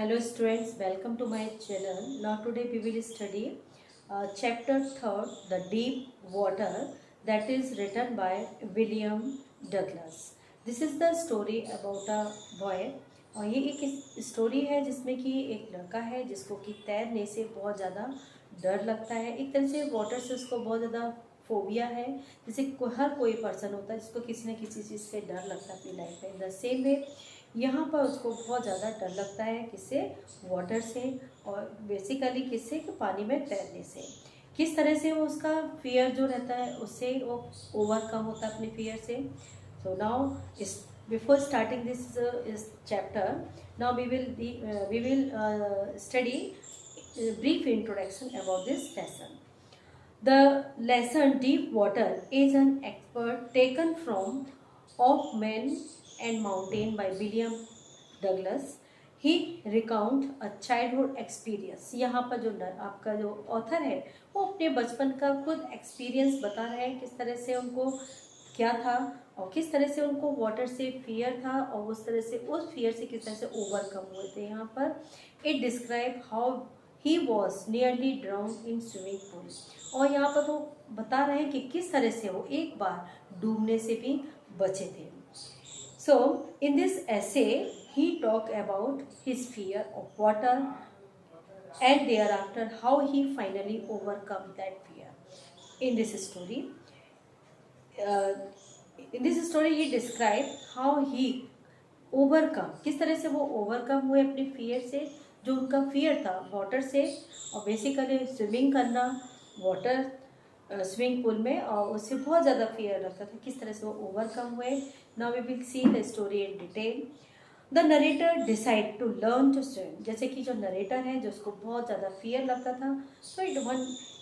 Hello students, welcome to my channel. Now today we will study chapter 3rd, The Deep Water, that is written by William Douglas. This is the story about a boy. और ये एक story है जिसमें कि एक लड़का है जिसको कि तैरने से बहुत ज़्यादा डर लगता है। एक तरह से वाटर से उसको बहुत ज़्यादा फोबिया है। जैसे हर कोई पर्सन होता है जिसको किसी न किसी चीज़ से डर लगता है अपनी लाइफ में। इन द सेम वे यहाँ पर उसको बहुत ज़्यादा डर लगता है किससे, वाटर से, और बेसिकली किससे, कि पानी में तैरने से। किस तरह से वो उसका फियर जो रहता है उससे वो ओवरकम होता है अपने फियर से। So now is before starting this chapter, now we will study brief introduction about this lesson. The lesson Deep Water is an expert taken from Of Men and Mountain by William Douglas. He recount a childhood experience. यहाँ पर जो आपका जो author है वो अपने बचपन का खुद एक्सपीरियंस बता रहे हैं, किस तरह से उनको क्या था और किस तरह से उनको वाटर से फियर था और उस तरह से उस फियर से किस तरह से ओवरकम हुए थे। यहाँ पर it describe how he was nearly drown in swimming pool. और यहाँ पर वो बता रहे हैं कि किस तरह से वो एक बार डूबने से भी बचे थे। सो इन दिस ऐसे ही talk about his fear of water and thereafter how he finally overcome that fear. In this story, he described how he overcome, किस तरह से वो ओवरकम हुए अपने फियर से, जो उनका फियर था वाटर से, और बेसिकली स्विमिंग करना वाटर स्विमिंग पूल में, और उससे बहुत ज़्यादा फियर लगता था, किस तरह से वो ओवरकम हुए। Now we will see the story in detail. The narrator decide to learn to swim. जैसे कि जो नरेटर है जो उसको बहुत ज़्यादा फियर लगता था, so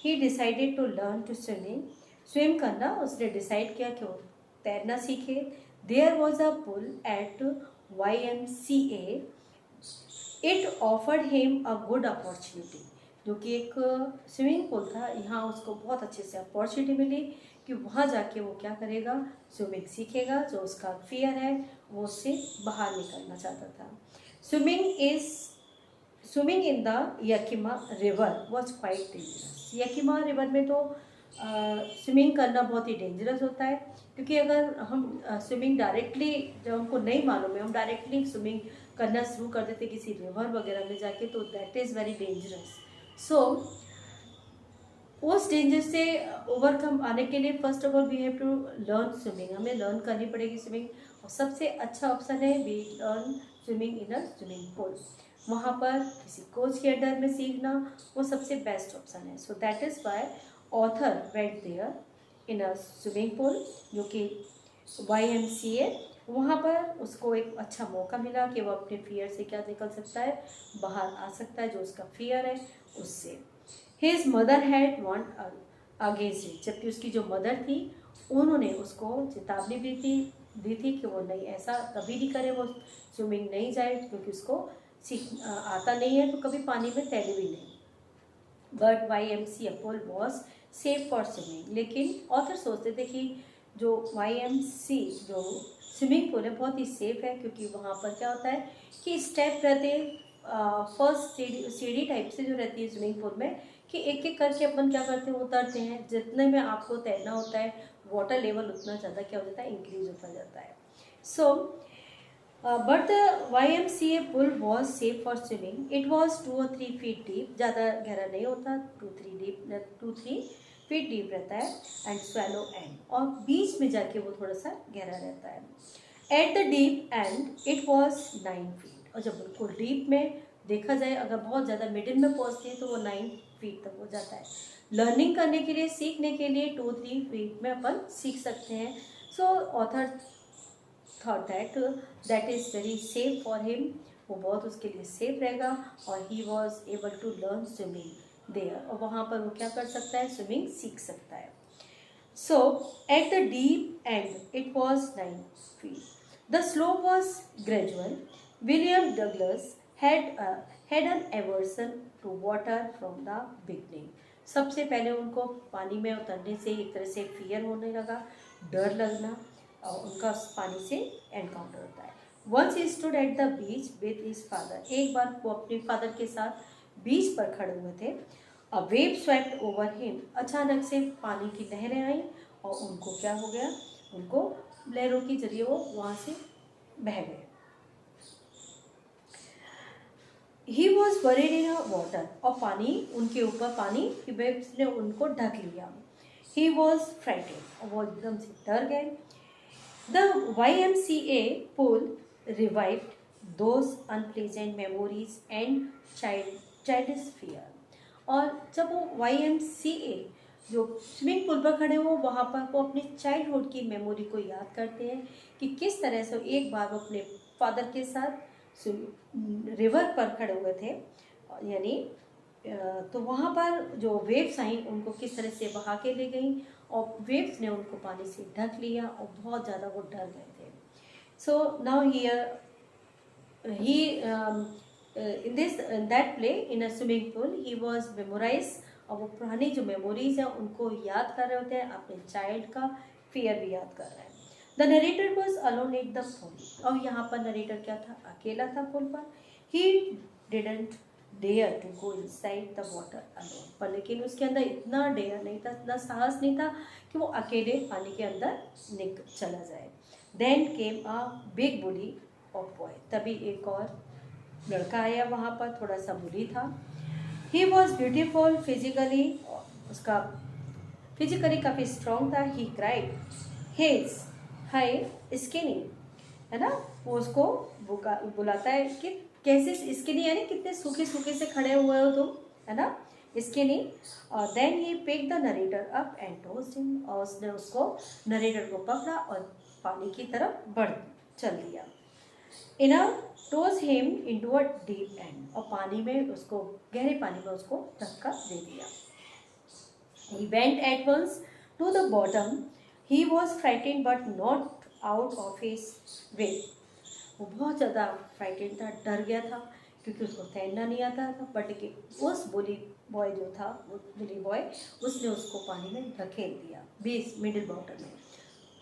he decided to learn to swim करना उसने डिसाइड किया कि वो तैरना सीखे। There was a pool at YMCA. It offered him a good opportunity, जो कि एक स्विमिंग पूल था। यहाँ उसको बहुत अच्छे से अपॉर्चुनिटी मिली कि वहाँ जाके वो क्या करेगा, स्विमिंग सीखेगा। जो उसका फियर है वो उससे बाहर निकलना चाहता था। Swimming in the Yakima river was quite dangerous. Yakima river में तो स्विमिंग करना बहुत ही डेंजरस होता है, क्योंकि अगर हम स्विमिंग डायरेक्टली, जब हमको नहीं मालूम है, हम डायरेक्टली स्विमिंग करना शुरू कर देते किसी रिवर वगैरह में जाके, तो that is very dangerous. So उस डेंजर से ओवरकम आने के लिए first of all we have to learn swimming. हमें लर्न करनी पड़ेगी स्विमिंग, और सबसे अच्छा ऑप्शन है we learn swimming in a swimming pool. वहाँ पर किसी कोच के अंडर में सीखना वो सबसे बेस्ट ऑप्शन है। So that is why author went there in a swimming pool, जो कि YMCA। वहाँ पर उसको एक अच्छा मौका मिला कि वो अपने फियर से क्या निकल सकता है, बाहर आ सकता है, जो उसका फियर है उससे। His mother had warned against it. जबकि उसकी जो मदर थी उन्होंने उसको चेतावनी भी दी थी कि वो नहीं, ऐसा कभी नहीं करे, वो स्विमिंग नहीं जाए, क्योंकि उसको आता नहीं है तो कभी पानी में तैरे भी नहीं। But YMCA pool was safe for swimming. लेकिन ऑथर सोचते थे कि जो YMCA जो स्विमिंग पूल है बहुत ही सेफ है, क्योंकि वहाँ पर क्या होता है कि स्टेप रहते हैं, फर्स्ट सीढ़ी टाइप से जो रहती है स्विमिंग पूल में, कि एक एक करके अपन क्या करते हैं, उतरते हैं। जितने में आपको तैरना होता है वाटर लेवल उतना ज़्यादा क्या हो जाता है, इंक्रीज होता जाता है। So but the YMCA pool was safe for swimming. It was 2 or 3 feet डीप, ज़्यादा गहरा नहीं होता, 2-3 feet डीप रहता है, एंड स्वेलो एंड, और बीच में जाके वो थोड़ा सा गहरा रहता है। Eight the deep end it was 9 feet, और जब बिल्कुल डीप में देखा जाए, अगर बहुत ज़्यादा मिडिल में पहुँचती है तो वो 9 feet तक हो जाता है। लर्निंग करने के लिए, सीखने के लिए 2-3 feet में अपन सीख सकते हैं। So author thought that is very safe for him, वो बहुत उसके लिए सेफ रहेगा, और he was able to learn swimming there, और वहाँ पर वो क्या कर सकता है, स्विमिंग सीख सकता है। So at the deep end it was 9 feet. The slope was gradual. William Douglas had an aversion to water from the beginning. सबसे पहले उनको पानी में उतरने से एक तरह से फियर होने लगा, डर लगना, और उनका पानी से एनकाउंटर होता है। Once he stood at the beach with his father, एक बार वो अपने फादर के साथ बीच पर खड़े हुए थे। A wave swept over him, अचानक से पानी की लहरें आई और उनको क्या हो गया, उनको लहरों के जरिए वो वहां से बह गए। He was buried in water, और पानी उनके ऊपर, पानी की वेव्स ने उनको ढक लिया। ही वॉज फ्राइटेड, और वो एकदम से डर गए। The YMCA pool revived those unpleasant memories and childish fear। और जब वो YMCA जो स्विमिंग पूल पर खड़े हो, वहाँ पर वो अपने चाइल्डहुड की मेमोरी को याद करते हैं कि किस तरह से एक बार वो अपने फादर के साथ रिवर पर खड़े हुए थे, यानी तो वहाँ पर जो वेव्स आई उनको किस तरह से बहा के ले गई, और वेव्स ने उनको पानी से ढक लिया और बहुत ज़्यादा वो डर गए थे। So now here he in that play in a swimming pool he was memorized, और वो पुरानी जो मेमोरीज हैं उनको याद कर रहे होते हैं, अपने चाइल्ड का फियर भी याद कर रहे हैं। The narrator was alone at the pool, और यहाँ पर नरेटर क्या था, अकेला था पूल पर। He didn't dare to go inside the water alone, पर लेकिन उसके अंदर इतना डेयर नहीं था, इतना साहस नहीं था कि वो अकेले पानी के अंदर चला जाए। Then came a big bully of boy, तभी एक और लड़का आया वहाँ पर, थोड़ा सा बुली था। ही वॉज ब्यूटीफुल फिजिकली, उसका फिजिकली काफ़ी स्ट्रॉन्ग था। He cried his high skinny, है ना, वो उसको बुलाता है कि कैसे स्किनी, यानी कितने सूखे सूखे से खड़े हुए हो तुम, है ना, स्किनी। और then he pick the narrator up and tossed him, और उसने उसको नरेटर को पकड़ा और पानी की तरफ बढ़ चल दिया। इना toss him into a deep end, और पानी में उसको, गहरे पानी में उसको धक्का दे दिया। He went at once to the bottom. He was frightened but not out of his way. वो बहुत ज़्यादा फ्राइटेड था, डर गया था क्योंकि उसको तैरना नहीं आता था, बट कि उस बुली बॉय जो था, वो बुली बॉय, उसने उसको पानी में धकेल दिया बीच मिडिल बॉटम में,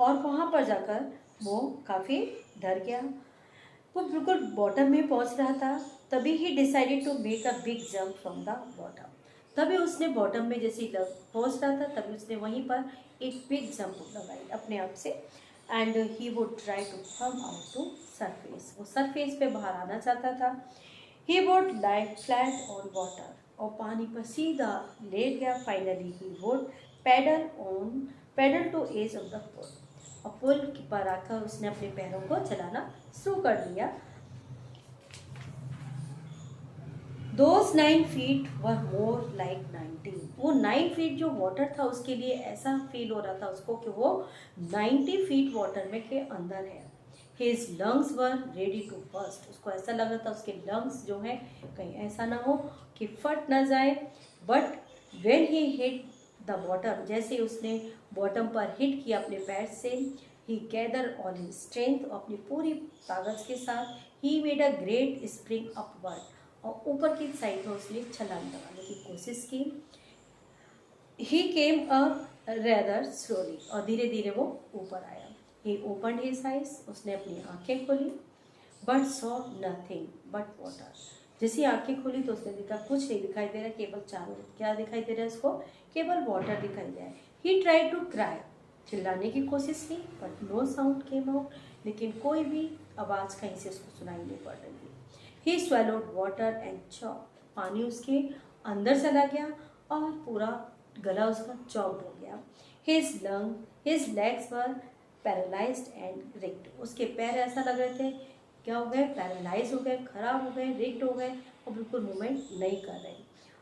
और वहाँ पर जाकर वो काफ़ी डर गया। वो बिल्कुल बॉटम में पहुँच रहा था, तभी he decided to make a big jump from the bottom, तभी उसने बॉटम में जैसे ही पहुँच रहा था तभी उसने वहीं पर एक बिग जंप लगाई अपने आप से। And he would try to come out to surface, वो सरफेस पे बाहर आना चाहता था। He would lie flat on water, और पानी पर सीधा लेट गया। Finally he would paddle to edge of the pool, और पुल पर आकर उसने अपने पैरों को चलाना शुरू कर दिया। Those 9 feet were more like 19, वो 9 फीट जो वाटर था उसके लिए ऐसा फील हो रहा था उसको कि वो 90 फीट वाटर में के अंदर है। His lungs were ready to burst, उसको ऐसा लग रहा था उसके लंग्स जो हैं कहीं ऐसा ना हो कि फट ना जाए। But when he hit the bottom, जैसे उसने बॉटम पर हिट किया अपने पैर से, he gathered all his strength, अपनी पूरी ताकत के साथ, he made a great spring upward, और ऊपर की साइड में उसने छलांग लगाने की कोशिश की। ही केम अप रेदर स्लोली, और धीरे धीरे वो ऊपर आया। ही ओपनड हिज आइज, उसने अपनी आंखें खोली। But saw nothing but water, जैसे आंखें खोली तो उसने देखा कुछ नहीं दिखाई दे रहा, केवल चारों क्या दिखाई दे रहा है उसको, केवल वाटर दिखाई दे रहा है। ही ट्राई टू क्राई, चिल्लाने की कोशिश की, but no sound came out, लेकिन कोई भी आवाज़ कहीं से उसको सुनाई नहीं पड़ रही थी। ही swallowed water and chopped, पानी उसके अंदर चला गया और पूरा गला उसका चॉक्ड हो गया। his legs were paralyzed and rigged, उसके पैर ऐसा लग रहे थे क्या हो गए, पैरालाइज हो गए, खराब हो गए, रिग्ड हो गए, और बिल्कुल मूवमेंट नहीं कर रहे।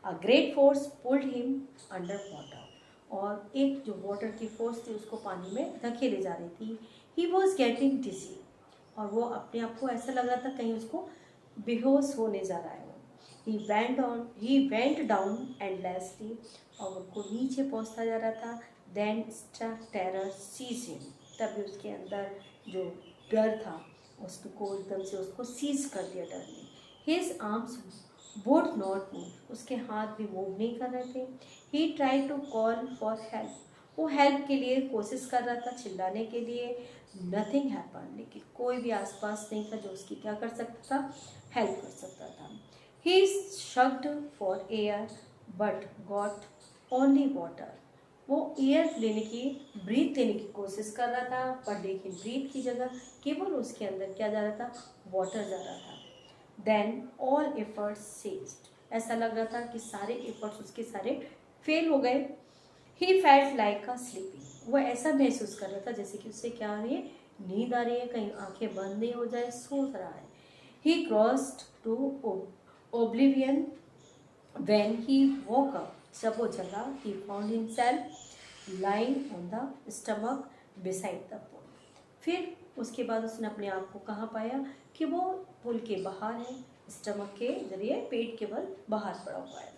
A great force pulled him under water, और एक जो वाटर की फोर्स थी उसको पानी में धकेले जा रही थी। ही वॉज गेटिंग डिजी, और वो अपने आप को ऐसा लग रहा था कहीं उसको बेहोश होने जा रहा है। ही वेंट डाउन एंडलेसली, और उनको नीचे पहुंचता जा रहा था। Then struck terror seize him, तभी उसके अंदर जो डर था उसको एकदम से उसको सीज कर दिया डर ने। His arms would not move, उसके हाथ भी मूव नहीं कर रहे थे। He try to call for help, वो हेल्प के लिए कोशिश कर रहा था, चिल्लाने के लिए। नथिंग हैपन, लेकिन कोई भी आसपास नहीं था जो उसकी क्या कर सकता था, हेल्प कर सकता था। He sucked for air but got only water. वो एयर लेने की, ब्रीथ लेने की कोशिश कर रहा था, पर लेकिन ब्रीथ की जगह केवल उसके अंदर क्या जा रहा था, वाटर जा रहा था। देन ऑल एफर्ट्स सीज्ड, ऐसा लग रहा था कि सारे एफर्ट्स उसके सारे फेल हो गए। He felt like a sleeping, वो ऐसा महसूस कर रहा था जैसे कि उससे क्या आ रही है, नींद आ रही है, कहीं आंखें बंद नहीं हो जाए, सो रहा है। He crossed to oblivion when he woke up, जब वो जगा, he found himself lying on the stomach beside the pool. फिर उसके बाद उसने अपने आप को कहाँ पाया कि वो पुल के बाहर है, स्टमक के जरिए पेट केवल बाहर पड़ा हुआ है।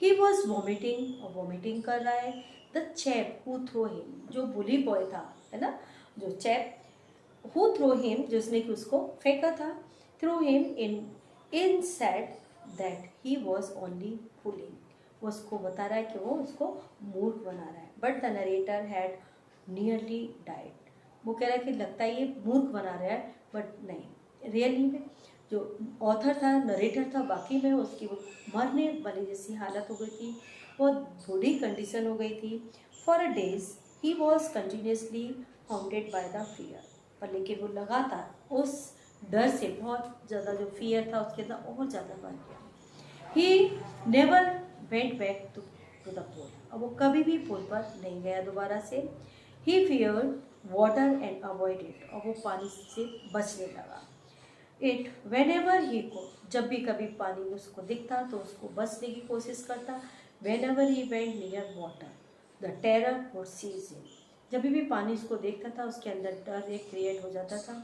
ही वॉज वॉमिटिंग, और वॉमिटिंग कर रहा है। The chap who throw him, जो बुली बॉय था, है ना, जो चैप हु थ्रो हिम, जिसने कि उसको फेंका था, throw him in said that he was only fooling, वो उसको बता रहा है कि वो उसको मूर्ख बना रहा है। But the narrator had nearly died, वो कह रहा है कि लगता है ये मूर्ख बना रहा है, बट नहीं, रियली में जो ऑथर था, नरेटर था, बाकी में उसकी वो मरने वाली जैसी हालत हो गई थी, बहुत बुरी कंडीशन हो गई थी। For a days he was continuously haunted by the fear, पर लेकिन वो लगातार उस डर से, बहुत ज़्यादा जो फियर था उसके अंदर और ज़्यादा बढ़ गया। He never went back to the pool, अब वो कभी भी पोल पर नहीं गया दोबारा से। ही फियर्ड वाटर एंड अवॉइडेड, और वो पानी से बचने लगा। इट वेन एवर ही को, जब भी कभी पानी में उसको दिखता तो उसको बचने की कोशिश करता। Whenever he went near water the terror would seize him, जब भी पानी उसको देखता था उसके अंदर डर एक क्रिएट हो जाता था।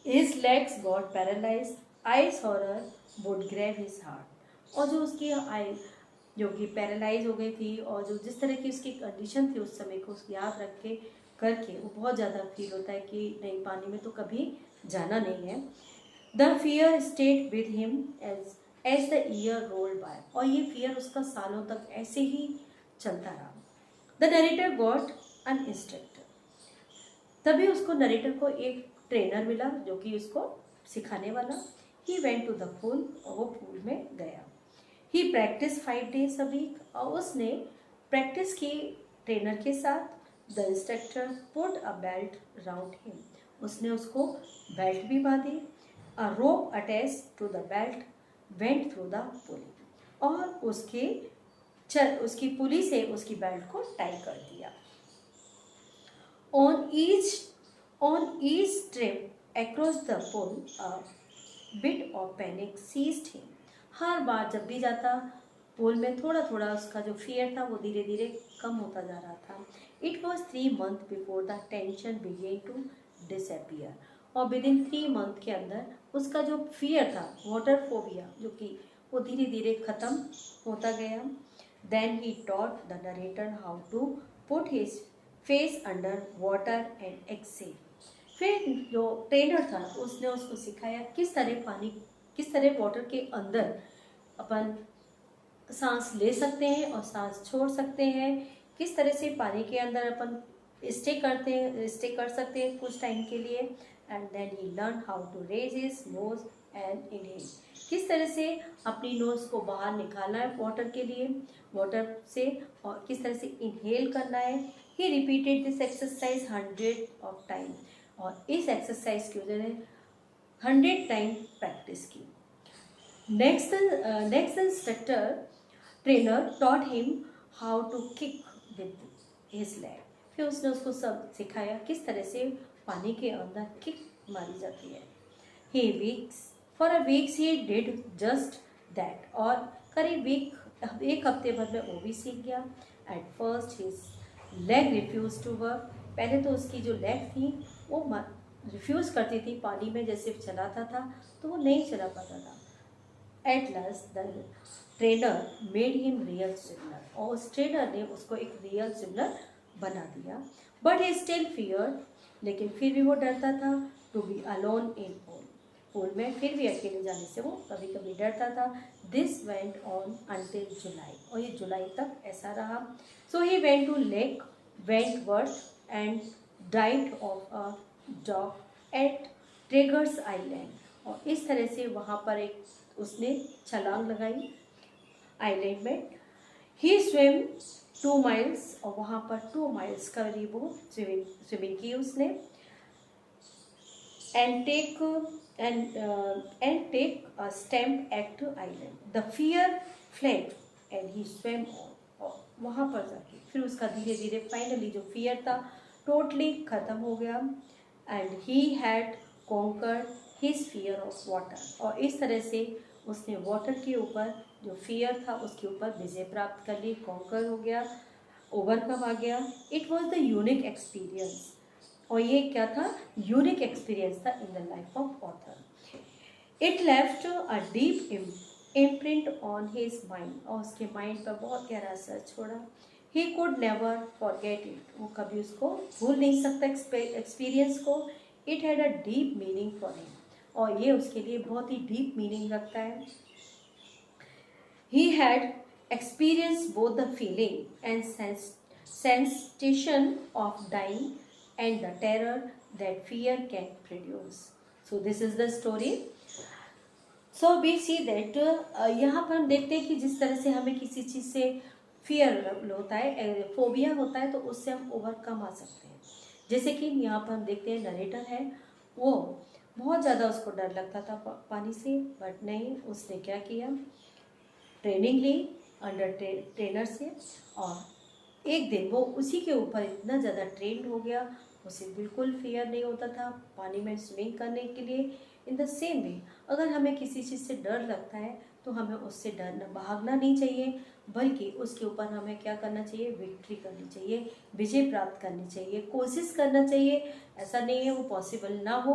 His legs got paralyse, eyes horror would grab his heart, और जो उसकी आई जो कि पैरालाइज हो गई थी, और जो जिस तरह की उसकी कंडीशन थी उस समय को उसको याद रख के करके वो बहुत ज़्यादा फील होता है कि नहीं, पानी में तो कभी जाना नहीं है। The fear stayed with him as the year rolled by, और ये फियर उसका सालों तक ऐसे ही चलता रहा। The narrator got an instructor, तभी उसको नरेटर को एक ट्रेनर मिला जो कि उसको सिखाने वाला। He went to the pool, और वो पूल में गया। He practice 5 days a week, और उसने प्रैक्टिस की ट्रेनर के साथ। The instructor put a belt round him, उसने उसको बेल्ट भी बांधी। A rope attach to the belt went through the pulley, और उसकी पुली से उसकी बेल्ट को टाई कर दिया। On each trip across the pool, a bit of panic seized him. हर बार जब भी जाता पोल में, थोड़ा थोड़ा उसका जो फियर था वो धीरे धीरे कम होता जा रहा था। It was 3 months before the tension began to disappear. और विद इन 3 month के अंदर उसका जो फियर था, वाटर फोबिया, जो कि वो धीरे धीरे खत्म होता गया। Then he taught the narrator how to put his face under water and exhale. फिर जो ट्रेनर था उसने उसको सिखाया किस तरह वाटर के अंदर अपन सांस ले सकते हैं और सांस छोड़ सकते हैं, किस तरह से पानी के अंदर अपन स्टे कर सकते हैं कुछ टाइम के लिए। And then he learn how to raise his nose and inhale, किस तरह से अपनी नोज को बाहर निकालना है वाटर से, और किस तरह से इनहेल करना है। He repeated this exercise 100 of time, और इस एक्सरसाइज की उन्होंने 100 टाइम प्रैक्टिस की। Next instructor trainer taught him how to kick with his leg, फिर उसने उसको सब सिखाया किस तरह से पानी के अंदर किक मारी जाती है। For a weeks he did just that, और करीब एक हफ्ते भर में वो भी सीख गया। At first his leg refuse to work, पहले तो उसकी जो लेग थी वो रिफ्यूज़ करती थी, पानी में जैसे चलाता था तो वो नहीं चला पाता था। At last the trainer made him real swimmer, और उस ट्रेनर ने उसको एक रियल स्विमर बना दिया। बट ही स्टिल फियर्ड, लेकिन फिर भी वो डरता था to be alone in pool में, फिर भी अकेले जाने से वो कभी कभी डरता था। This went on until July, और ये जुलाई तक ऐसा रहा। So he went to lake Wentworth and died of a dog at Triggs island, और इस तरह से वहाँ पर एक उसने छलांग लगाई आइलैंड में। ही स्विम 2 माइल्स, और वहाँ पर 2 माइल्स करीब वो स्विमिंग की उसने। And take a stamp at island, the fear fled and he swim on. वहाँ पर जाके फिर उसका धीरे धीरे फाइनली जो फियर था टोटली ख़त्म हो गया। And he had conquered his fear of water, और इस तरह से उसने वाटर के ऊपर जो फियर था उसके ऊपर विजय प्राप्त कर ली, कॉन्कर हो गया, ओवरकम आ गया। It was the unique experience, और ये क्या था, यूनिक एक्सपीरियंस था in the life of author. It left a deep imprint on his mind, और उसके माइंड पर बहुत गहरा असर छोड़ा। He could never forget it, वो कभी उसको भूल नहीं सकता एक्सपीरियंस को। It had a deep meaning for him, और ये उसके लिए बहुत ही डीप मीनिंग रखता है। He had experienced both the feeling and sensation of dying and the terror that fear can produce. So this is the story. So we see that यहाँ पर हम देखते हैं कि जिस तरह से हमें किसी चीज़ से फियर होता है, फोबिया होता है, तो उससे हम ओवरकम आ सकते हैं। जैसे कि यहाँ पर हम देखते हैं नरेटर है, वो बहुत ज़्यादा उसको डर लगता था पानी से, बट नहीं, उसने क्या किया, ट्रेनिंग ली अंडर ट्रेनर से, और एक दिन वो उसी के ऊपर इतना ज़्यादा ट्रेंड हो गया, उसे बिल्कुल फियर नहीं होता था पानी में स्विमिंग करने के लिए। इन द सेम वे, अगर हमें किसी चीज़ से डर लगता है तो हमें उससे डरना, भागना नहीं चाहिए, बल्कि उसके ऊपर हमें क्या करना चाहिए, विक्ट्री करनी चाहिए, विजय प्राप्त करनी चाहिए, कोशिश करना चाहिए। ऐसा नहीं है वो पॉसिबल ना हो,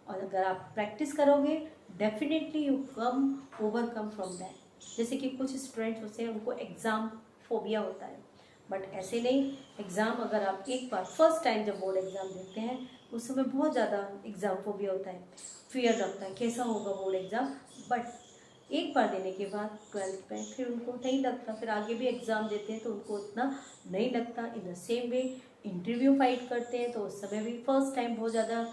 और अगर आप प्रैक्टिस करोगे definitely you come overcome from that. जैसे कि कुछ स्टूडेंट्स होते हैं उनको एग्ज़ाम फोबिया होता है, बट ऐसे नहीं। एग्ज़ाम अगर आप एक बार फर्स्ट टाइम जब बोर्ड एग्ज़ाम देते हैं उस समय बहुत ज़्यादा एग्ज़ाम फोबिया होता है, फियर लगता है कैसा होगा बोर्ड एग्ज़ाम, बट एक बार देने के बाद 12th में फिर उनको नहीं लगता, फिर आगे भी एग्ज़ाम देते हैं तो उनको उतना नहीं लगता। In the same way interview fight करते हैं तो उस समय भी फर्स्ट टाइम बहुत ज़्यादा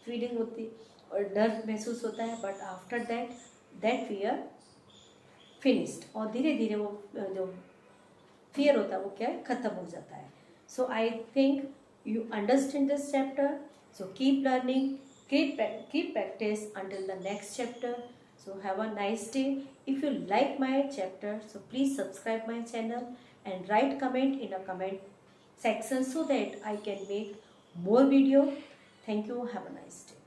फीलिंग होती और डर महसूस होता है, but after that fear finished, और धीरे धीरे वो जो फियर होता है वो क्या है, ख़त्म हो जाता है। So I think you understand this chapter, so keep learning, keep practice until the next chapter. So have a nice day. If you like my chapter, so please subscribe my channel and write comment in a comment section so that I can make more video. Thank you. Have a nice day.